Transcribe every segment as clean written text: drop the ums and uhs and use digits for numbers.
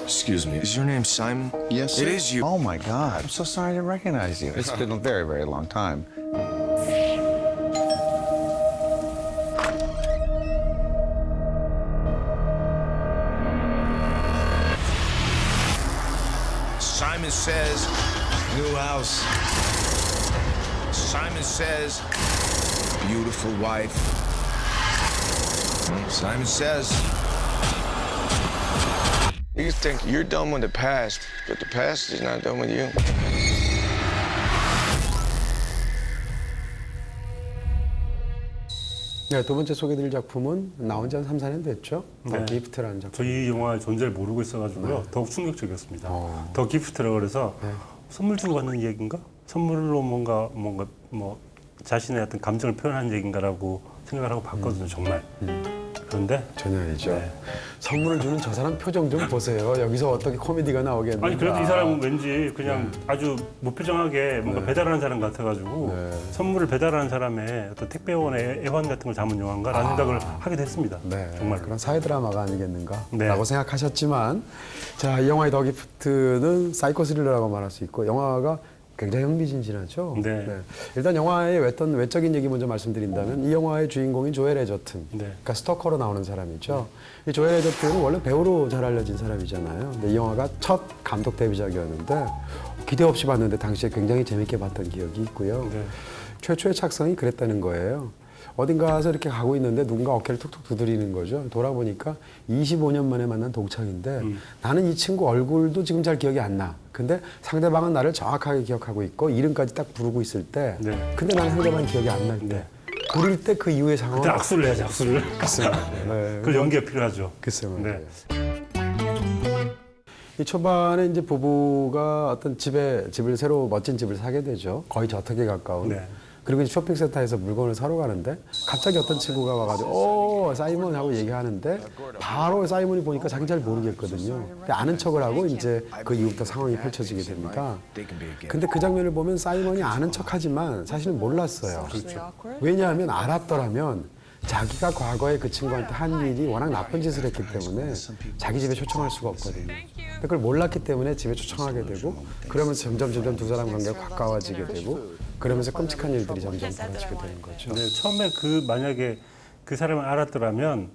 Excuse me, is your name Simon? Yes, It sir. is you. Oh, my God. I'm so sorry I didn't recognize you. It's been a very, very long time. Simon says, new house. Simon says, beautiful wife. Simon says, you think you're done with the past, but the past is not done with you. 네, 두 번째 소개드릴 작품은 나온 지 한 3, 4년 됐죠. 더 네. 기프트라는 작품. 저 이 영화 존재를 모르고 있어가지고요. 더욱 충격적이었습니다. 더 기프트라고 그래서 선물 주고 받는 얘기인가? 선물로 뭔가 뭐 자신의 어떤 감정을 표현하는 얘기인가라고 생각을 하고 봤거든요, 정말. 그런데 전혀 아니죠. 네. 선물을 주는 저 사람 표정 좀 보세요. 여기서 어떻게 코미디가 나오겠는가. 아니 그래도 이 사람은 왠지 그냥 아주 무표정하게 뭔가 배달하는 사람 같아가지고 선물을 배달하는 사람의 어떤 택배원의 애환 같은 걸 담은 영화인가라는 생각을 하게 됐습니다. 네, 정말. 그런 사회 드라마가 아니겠는가 네. 라고 생각하셨지만 자, 이 영화의 더 기프트는 사이코 스릴러라고 말할 수 있고 영화가 굉장히 흥미진진하죠. 네. 일단 영화의 외적인 얘기 먼저 말씀드린다면 이 영화의 주인공인 조엘 에저튼, 네. 그러니까 스토커로 나오는 사람이죠. 이 조엘 에저튼은 원래 배우로 잘 알려진 사람이잖아요. 근데 이 영화가 첫 감독 데뷔작이었는데 기대 없이 봤는데 당시에 굉장히 재밌게 봤던 기억이 있고요. 네. 최초의 착상이 그랬다는 거예요. 어딘가 가서 이렇게 가고 있는데 누군가 어깨를 툭툭 두드리는 거죠. 돌아보니까 25년 만에 만난 동창인데 나는 이 친구 얼굴도 지금 잘 기억이 안 나. 근데 상대방은 나를 정확하게 기억하고 있고 이름까지 딱 부르고 있을 때 네. 근데 나는 상대방 기억이 안 날 때 네. 부를 때 그 이후의 상황은 그때 악수를 해야지, 악수를. 네. 그 연기가 필요하죠. 글쎄 말이에요. 네. 이 초반에 이제 부부가 어떤 집을 새로 멋진 집을 사게 되죠. 거의 저택에 가까운. 네. 그리고 이제 쇼핑센터에서 물건을 사러 가는데 갑자기 어떤 친구가 와가지고 오 사이먼 하고 얘기하는데 바로 사이먼이 보니까 자기 잘 모르겠거든요. 근데 아는 척을 하고 이제 그 이후부터 상황이 펼쳐지게 됩니다. 근데 그 장면을 보면 사이먼이 아는 척하지만 사실은 몰랐어요. 왜냐하면 알았더라면 자기가 과거에 그 친구한테 한 일이 워낙 나쁜 짓을 했기 때문에 자기 집에 초청할 수가 없거든요. 근데 그걸 몰랐기 때문에 집에 초청하게 되고 그러면서 점점 두 사람 관계가 가까워지게 되고 그러면서 끔찍한 일들이 점점 벌어지게 되는 거죠. 네, 처음에 만약에 그 사람을 알았더라면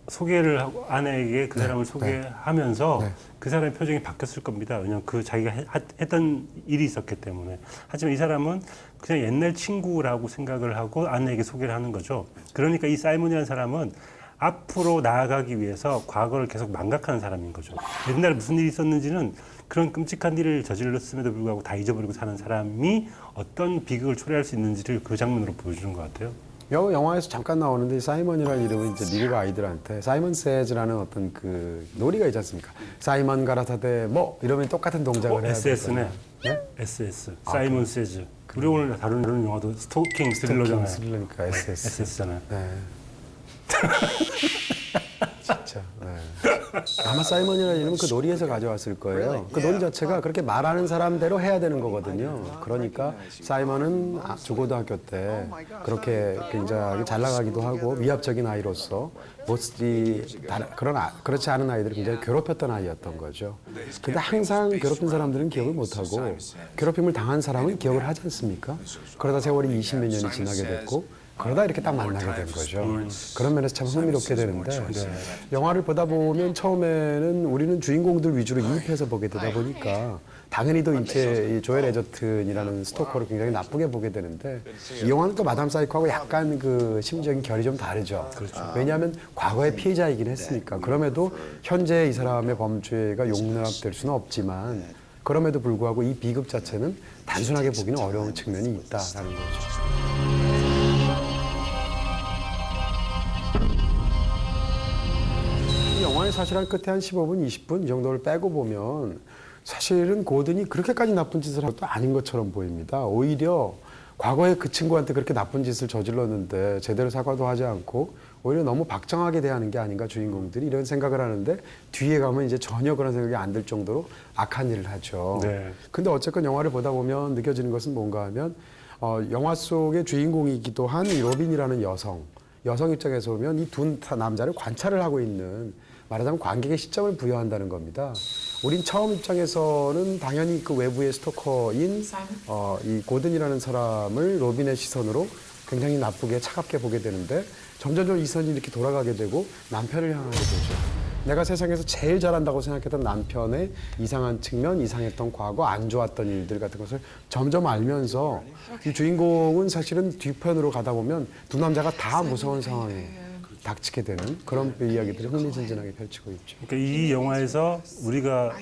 소개를 하고 아내에게 그 사람을 소개하면서 그 사람의 표정이 바뀌었을 겁니다. 왜냐하면 그 자기가 했던 일이 있었기 때문에. 하지만 이 사람은 그냥 옛날 친구라고 생각을 하고 아내에게 소개를 하는 거죠. 그러니까 이 사이먼이라는 사람은 앞으로 나아가기 위해서 과거를 계속 망각하는 사람인 거죠. 옛날에 무슨 일이 있었는지는 그런 끔찍한 일을 저질렀음에도 불구하고 다 잊어버리고 사는 사람이 어떤 비극을 초래할 수 있는지를 그 장면으로 보여주는 것 같아요. 영화에서 잠깐 나오는데 사이먼이라는 이름은 이제 미국 아이들한테 사이먼 세즈라는 어떤 그 놀이가 있지 않습니까? 사이먼 가라사대 뭐 이러면 똑같은 동작을 해야 SS네. 네? SS. 사이먼 세즈. 우리 오늘 다루는 영화도 스토킹 스릴러잖아요. 스릴러니까 SS. SS잖아요. 네. 진짜. 네. 아마 사이먼이라는 이름은 그 놀이에서 가져왔을 거예요. 그 놀이 자체가 그렇게 말하는 사람대로 해야 되는 거거든요. 그러니까 사이먼은 중고등학교 때 그렇게 굉장히 잘 나가기도 하고 위압적인 아이로서 모습이 그렇지 않은 아이들을 굉장히 괴롭혔던 아이였던 거죠. 근데 항상 괴롭힌 사람들은 기억을 못하고 괴롭힘을 당한 사람은 기억을 하지 않습니까? 그러다 세월이 20몇 년이 지나게 됐고 그러다 이렇게 딱 만나게 된 거죠. 그런 면에서 참 흥미롭게 되는데 영화를 보다 보면 처음에는 우리는 주인공들 위주로 이입해서 보게 되다 보니까 당연히 또 이제 조엘 에저튼이라는 스토커를 굉장히 나쁘게 보게 되는데 이 영화는 또 마담 사이코하고 약간 그 심적인 결이 좀 다르죠. 왜냐하면 과거의 피해자이긴 했으니까. 그럼에도 현재 이 사람의 범죄가 용납될 수는 없지만 그럼에도 불구하고 이 비극 자체는 단순하게 보기는 어려운 측면이 있다라는 거죠. 이 영화의 사실 한 끝에 한 15분, 20분 이 정도를 빼고 보면 사실은 고든이 그렇게까지 나쁜 짓을 한 것도 아닌 것처럼 보입니다. 오히려 과거에 그 친구한테 그렇게 나쁜 짓을 저질렀는데 제대로 사과도 하지 않고 오히려 너무 박정하게 대하는 게 아닌가 주인공들이 이런 생각을 하는데 뒤에 가면 이제 전혀 그런 생각이 안 들 정도로 악한 일을 하죠. 네. 근데 어쨌건 영화를 보다 보면 느껴지는 것은 뭔가 하면 영화 속의 주인공이기도 한 이 로빈이라는 여성 입장에서 보면 이 두 남자를 관찰을 하고 있는 말하자면 관객의 시점을 부여한다는 겁니다. 우린 처음 입장에서는 당연히 그 외부의 스토커인 이 고든이라는 사람을 로빈의 시선으로 굉장히 나쁘게 차갑게 보게 되는데 점점 이 시선이 이렇게 돌아가게 되고 남편을 향하게 되죠. 내가 세상에서 제일 잘한다고 생각했던 남편의 이상한 측면, 이상했던 과거, 안 좋았던 일들 같은 것을 점점 알면서 이 주인공은 사실은 뒤편으로 가다 보면 두 남자가 다 무서운 상황에 닥치게 되는 그런 이야기들이 흥미진진하게 펼치고 있죠. 그러니까 이 영화에서 우리가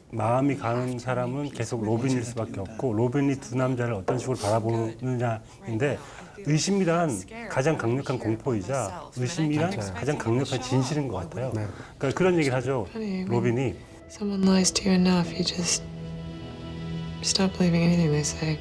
마음이 가는 사람은 계속 로빈일 수밖에 없고 로빈이 두 남자를 어떤 식으로 바라보느냐인데 의심이란 가장 강력한 공포이자 의심이란 가장 강력한 진실인 것 같아요. 그러니까 그런 얘기를 하죠. 로빈이 Someone lies to you enough, you just stop believing anything they say.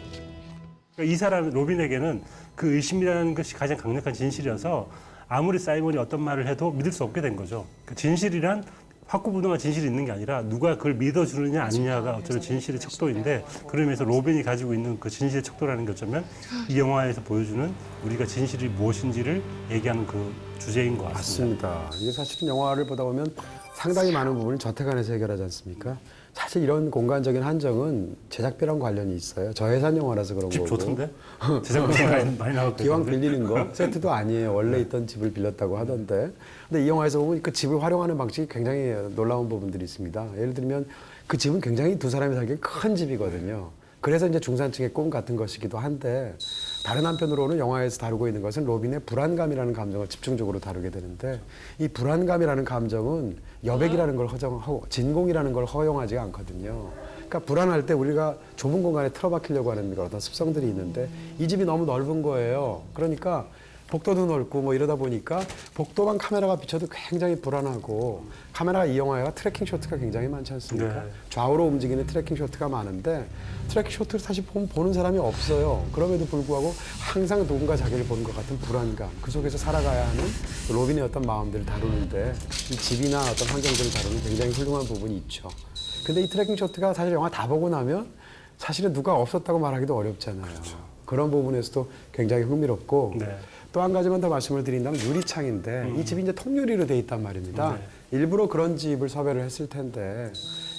그러니까 이 사람 로빈에게는 그 의심이라는 것이 가장 강력한 진실이어서 아무리 사이먼이 어떤 말을 해도 믿을 수 없게 된 거죠. 그러니까 진실이란 확고부동한 진실이 있는 게 아니라 누가 그걸 믿어주느냐 아니냐가 어쩌면 진실의 척도인데 그러면서 로빈이 가지고 있는 그 진실의 척도라는 게 어쩌면 이 영화에서 보여주는 우리가 진실이 무엇인지를 얘기하는 그 주제인 것 같습니다. 맞습니다. 이게 사실은 영화를 보다 보면 상당히 많은 부분을 저택 안에서 해결하지 않습니까? 사실 이런 공간적인 한정은 제작비랑 관련이 있어요. 저예산 영화라서 그런 집 거고. 좋던데? 제작비 많이 나왔거든요. 기왕 빌리는 거 세트도 아니에요. 원래 있던 집을 빌렸다고 하던데. 근데 이 영화에서 보면 그 집을 활용하는 방식이 굉장히 놀라운 부분들이 있습니다. 예를 들면 그 집은 굉장히 두 사람이 살기에 큰 집이거든요. 그래서 이제 중산층의 꿈 같은 것이기도 한데 다른 한편으로는 영화에서 다루고 있는 것은 로빈의 불안감이라는 감정을 집중적으로 다루게 되는데 이 불안감이라는 감정은 여백이라는 걸 허정하고 진공이라는 걸 허용하지가 않거든요. 그러니까 불안할 때 우리가 좁은 공간에 틀어박히려고 하는 그런 어떤 습성들이 있는데 이 집이 너무 넓은 거예요. 그러니까 복도도 넓고 뭐 이러다 보니까 복도만 카메라가 비춰도 굉장히 불안하고 카메라가 이 영화가 트래킹 쇼트가 굉장히 많지 않습니까? 네. 좌우로 움직이는 트래킹 쇼트가 많은데 트래킹 쇼트를 사실 보는 사람이 없어요. 그럼에도 불구하고 항상 누군가 자기를 보는 것 같은 불안감 그 속에서 살아가야 하는 로빈의 어떤 마음들을 다루는데 이 집이나 어떤 환경들을 다루는 굉장히 훌륭한 부분이 있죠. 근데 이 트래킹 쇼트가 사실 영화 다 보고 나면 사실은 누가 없었다고 말하기도 어렵잖아요. 그런 부분에서도 굉장히 흥미롭고 네. 또 한 가지만 더 말씀을 드린다면 유리창인데 이 집이 이제 통유리로 돼 있단 말입니다. 일부러 그런 집을 섭외를 했을 텐데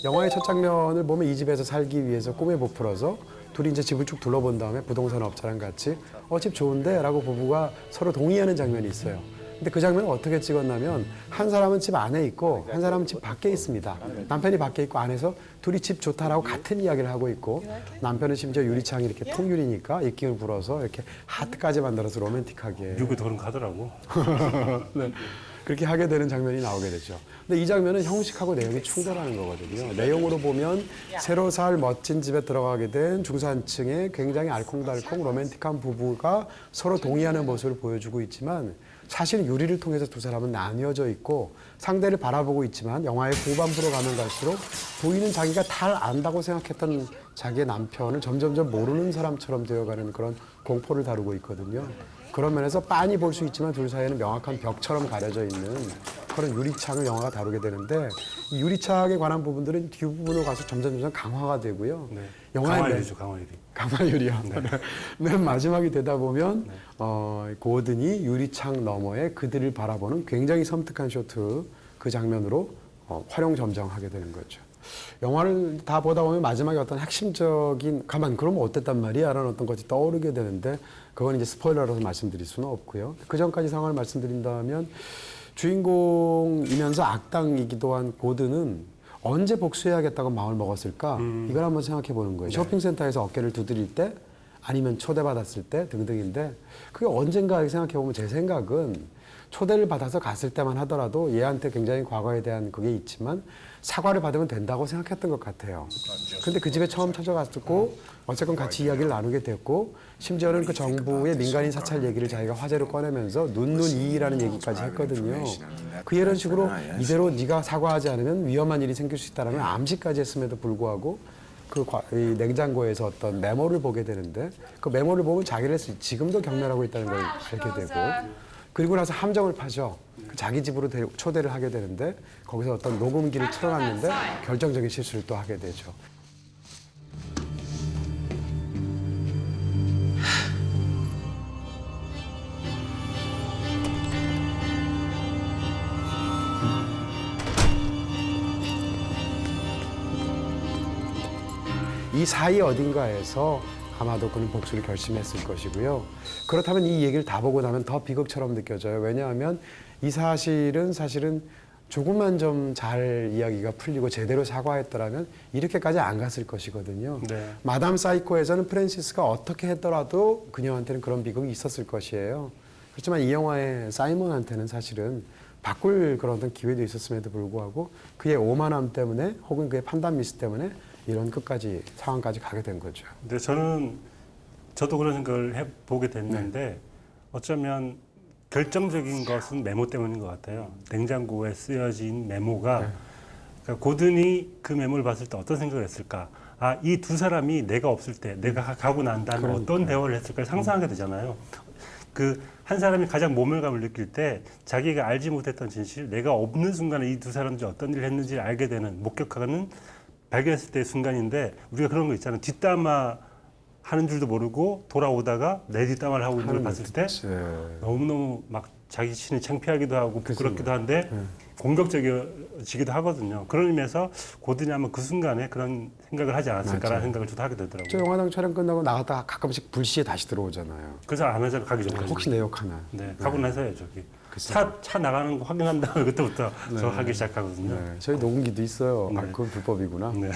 영화의 첫 장면을 보면 이 집에서 살기 위해서 꿈에 부풀어서 둘이 이제 집을 쭉 둘러본 다음에 부동산 업자랑 같이 집 좋은데? 라고 부부가 서로 동의하는 장면이 있어요. 근데 그 장면을 어떻게 찍었냐면 한 사람은 집 안에 있고 한 사람은 집 밖에 있습니다. 남편이 밖에 있고 안에서 둘이 집 좋다라고 같은 이야기를 하고 있고 남편은 심지어 유리창이 이렇게 통유리니까 입김을 불어서 이렇게 하트까지 만들어서 로맨틱하게 미국에도 그런 거 하더라고. 네. 그렇게 하게 되는 장면이 나오게 되죠. 근데 이 장면은 형식하고 내용이 충돌하는 거거든요. 내용으로 보면 새로 살 멋진 집에 들어가게 된 중산층의 굉장히 알콩달콩 로맨틱한 부부가 서로 동의하는 모습을 보여주고 있지만 사실 유리를 통해서 두 사람은 나뉘어져 있고 상대를 바라보고 있지만 영화의 후반부로 가면 갈수록 부인은 자기가 다 안다고 생각했던 자기의 남편을 점점점 모르는 사람처럼 되어가는 그런 공포를 다루고 있거든요. 그런 면에서 빤히 볼 수 있지만 둘 사이에는 명확한 벽처럼 가려져 있는 그런 유리창을 영화가 다루게 되는데 이 유리창에 관한 부분들은 뒷부분으로 가서 점점 강화가 되고요. 네. 영화의 강화유리죠, 강화유리. 강화유리요. 네. 맨 마지막이 되다 보면 고든이 유리창 너머에 그들을 바라보는 굉장히 섬뜩한 쇼트 그 장면으로 활용점정하게 되는 거죠. 영화를 다 보다 보면 마지막에 어떤 핵심적인 가만 그러면 어땠단 말이야 라는 어떤 것이 떠오르게 되는데 그건 이제 스포일러라서 말씀드릴 수는 없고요. 그 전까지 상황을 말씀드린다면 주인공이면서 악당이기도 한 고든은 언제 복수해야겠다고 마음을 먹었을까? 이걸 한번 생각해 보는 거예요. 쇼핑센터에서 어깨를 두드릴 때 아니면 초대받았을 때 등등인데 그게 언젠가 생각해 보면 제 생각은 초대를 받아서 갔을 때만 하더라도 얘한테 굉장히 과거에 대한 그게 있지만 사과를 받으면 된다고 생각했던 것 같아요. 근데 그 집에 처음 찾아갔었고 어쨌건 같이 이야기를 나누게 됐고 심지어는 그 정부의 민간인 사찰 얘기를 자기가 화제로 꺼내면서 눈이라는 얘기까지 했거든요. 그 이런 식으로 이대로 네가 사과하지 않으면 위험한 일이 생길 수 있다는 암시까지 했음에도 불구하고 이 냉장고에서 어떤 메모를 보게 되는데 그 메모를 보면 자기를 지금도 경멸하고 있다는 걸 알게 되고 그리고 나서 함정을 파죠. 자기 집으로 초대를 하게 되는데 거기서 어떤 녹음기를 틀어놨는데 결정적인 실수를 또 하게 되죠. 이 사이 어딘가에서 아마도 그는 복수를 결심했을 것이고요. 그렇다면 이 얘기를 다 보고 나면 더 비극처럼 느껴져요. 왜냐하면 이 사실은 조금만 좀 잘 이야기가 풀리고 제대로 사과했더라면 이렇게까지 안 갔을 것이거든요. 네. 마담 사이코에서는 프랜시스가 어떻게 했더라도 그녀한테는 그런 비극이 있었을 것이에요. 그렇지만 이 영화의 사이먼한테는 사실은 바꿀 그런 어떤 기회도 있었음에도 불구하고 그의 오만함 때문에 혹은 그의 판단 미스 때문에 이런 끝까지 상황까지 가게 된 거죠. 근데 저도 그런 생각을 해보게 됐는데 어쩌면 결정적인 것은 메모 때문인 것 같아요. 냉장고에 쓰여진 메모가 그러니까 고든이 그 메모를 봤을 때 어떤 생각을 했을까? 아, 이 두 사람이 내가 없을 때, 내가 가고 난 다음에 어떤 대화를 했을까 상상하게 되잖아요. 그 한 사람이 가장 모멸감을 느낄 때 자기가 알지 못했던 진실, 내가 없는 순간에 이 두 사람들이 어떤 일을 했는지를 알게 되는, 목격하는, 발견했을 때의 순간인데 우리가 그런 거 있잖아요. 뒷담화 하는 줄도 모르고 돌아오다가 내 뒷담화를 하고 있는 걸 봤을 때 너무너무 막 자기 자신이 창피하기도 하고 부끄럽기도 한데 공격적이지기도 하거든요. 그런 의미에서 고든이 아마 그 순간에 그런 생각을 하지 않았을까라는 생각을 저도 하게 저 되더라고요. 영화당 촬영 끝나고 나갔다가 가끔씩 불시에 다시 들어오잖아요. 그래서 안 하잖아요. 가기 전까지. 혹시 내 욕 하나. 네, 가고 나서요. 저기 글쎄요. 차 나가는 거 확인한 다음에 그때부터 저 하기 시작하거든요. 네, 저희 녹음기도 있어요. 아, 네. 그건 불법이구나. 네.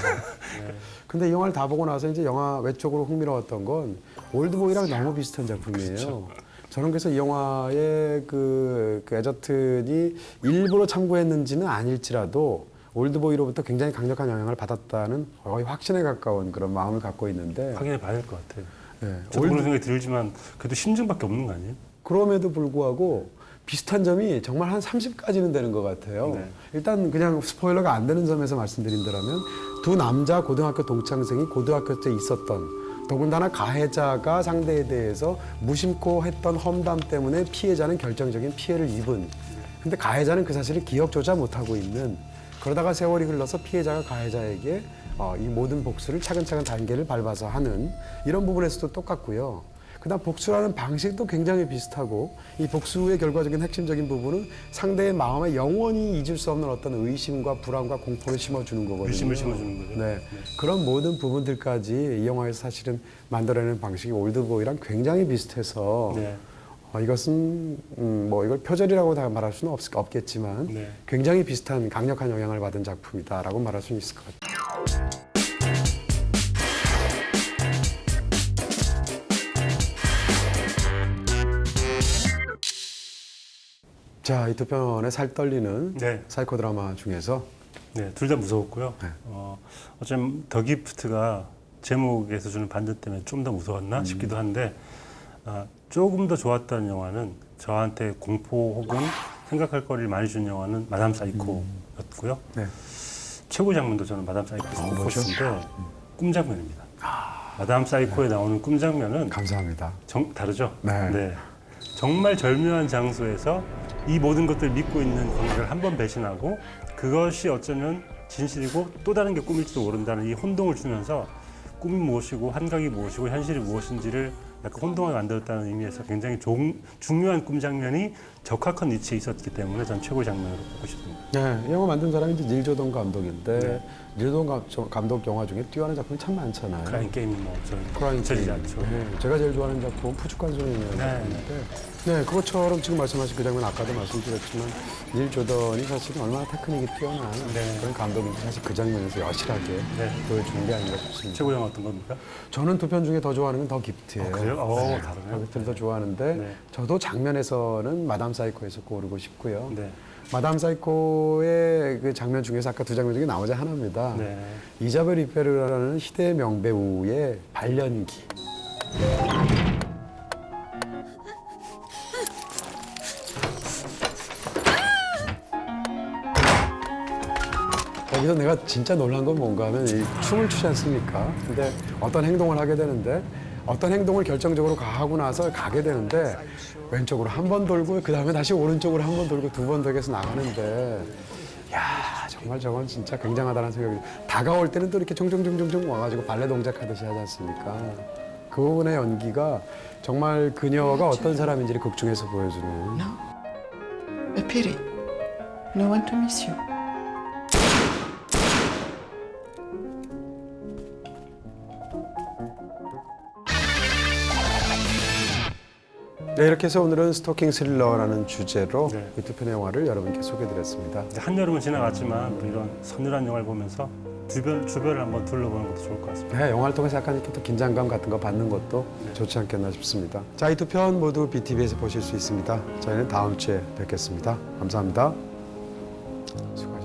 근데 이 영화를 다 보고 나서 이제 영화 외적으로 흥미로웠던 건 올드보이랑 너무 비슷한 작품이에요. 그렇죠. 저는 그래서 이 영화의 그 에저튼이 일부러 참고했는지는 아닐지라도 올드보이로부터 굉장히 강력한 영향을 받았다는 거의 확신에 가까운 그런 마음을 갖고 있는데 확인해 봐야 될 것 같아요. 네, 저도 그런 생각이 들지만 그래도 심증밖에 없는 거 아니에요? 그럼에도 불구하고 비슷한 점이 정말 한 30까지는 되는 것 같아요. 네. 일단 그냥 스포일러가 안 되는 점에서 말씀드린다면 두 남자 고등학교 동창생이 고등학교 때 있었던 더군다나 가해자가 상대에 대해서 무심코 했던 험담 때문에 피해자는 결정적인 피해를 입은 근데 가해자는 그 사실을 기억조차 못하고 있는 그러다가 세월이 흘러서 피해자가 가해자에게 이 모든 복수를 차근차근 단계를 밟아서 하는 이런 부분에서도 똑같고요. 그다음 복수라는 방식도 굉장히 비슷하고 이 복수의 결과적인 핵심적인 부분은 상대의 마음에 영원히 잊을 수 없는 어떤 의심과 불안과 공포를 심어주는 거거든요. 의심을 심어주는 거죠. 네. 그런 모든 부분들까지 이 영화에서 사실은 만들어내는 방식이 올드보이랑 굉장히 비슷해서 네. 이것은 뭐 이걸 표절이라고 다 말할 수는 없겠지만 네. 굉장히 비슷한 강력한 영향을 받은 작품이다라고 말할 수 있을 것 같아요. 자, 이 두 편의 살 떨리는 네. 사이코 드라마 중에서 네, 둘 다 무서웠고요. 네. 어쩌면 더 기프트가 제목에서 주는 반전 때문에 좀 더 무서웠나 싶기도 한데 조금 더 좋았던 영화는 저한테 공포 혹은 생각할 거리를 많이 준 영화는 마담 사이코였고요. 네. 최고 장면도 저는 마담 사이코에서 꼽고 싶은데 꿈 장면입니다. 마담 사이코에 나오는 꿈 장면은 감사합니다. 다르죠? 네. 정말 절묘한 장소에서 이 모든 것들을 믿고 있는 관계를 한 번 배신하고 그것이 어쩌면 진실이고 또 다른 게 꿈일지도 모른다는 이 혼동을 주면서 꿈이 무엇이고 환각이 무엇이고 현실이 무엇인지를 약간 혼동하게 만들었다는 의미에서 굉장히 중요한 꿈 장면이 적합한 위치에 있었기 때문에 전 최고의 장면으로 꼽고 싶습니다. 네, 이 영화 만든 사람이 이제 닐 조던 감독인데 닐 조던 감독 영화 중에 뛰어난 작품이 참 많잖아요. 크라잉 게임이 뭐 저는 크라잉 잊혀지지 게임. 않죠. 네, 제가 제일 좋아하는 작품은 푸주간 소년이라는 작품인데 네, 그것처럼 지금 말씀하신 그 장면 아까도 말씀드렸지만 닐 조던이 사실은 얼마나 테크닉이 뛰어난 네. 그런 감독인지 사실 그 장면에서 여실하게 네. 보여준 게 아닌가 싶습니다. 최고 영화 어떤 겁니까? 저는 두 편 중에 더 좋아하는 건 더 기프트예요. 그래요? 더 다르네요. 기프트를 더 좋아하는데 네. 저도 장면에서는 마담 사이코에서 고르고 싶고요. 네. 마담 사이코의 그 장면 중에서 아까 두 장면 중에 나머지 하나입니다. 네. 이자벨 이페르라는 희대 명배우의 발연기. 여기서 내가 진짜 놀란 건 뭔가 하면 이 춤을 추지 않습니까? 근데 어떤 행동을 하게 되는데 어떤 행동을 결정적으로 하고 나서 가게 되는데 왼쪽으로 한 번 돌고 그 다음에 다시 오른쪽으로 한 번 돌고 두 번 더 해서 나가는데 야 정말 저건 진짜 굉장하다는 생각이 다가올 때는 또 이렇게 종종종종종 와가지고 발레 동작하듯이 하지 않습니까? 그 부분의 연기가 정말 그녀가 어떤 사람인지를 극 중에서 보여주는 No. A pity. No one to miss you. 네, 이렇게 해서 오늘은 스토킹 스릴러라는 주제로 네. 이 두 편의 영화를 여러분께 소개해드렸습니다. 이제 한여름은 지나갔지만 또 이런 서늘한 영화를 보면서 주변을 한번 둘러보는 것도 좋을 것 같습니다. 네, 영화를 통해서 약간 이렇게 또 긴장감 같은 거 받는 것도 좋지 않겠나 싶습니다. 자, 이 두 편 모두 BTV에서 보실 수 있습니다. 저희는 다음 주에 뵙겠습니다. 감사합니다. 수고하셨습니다.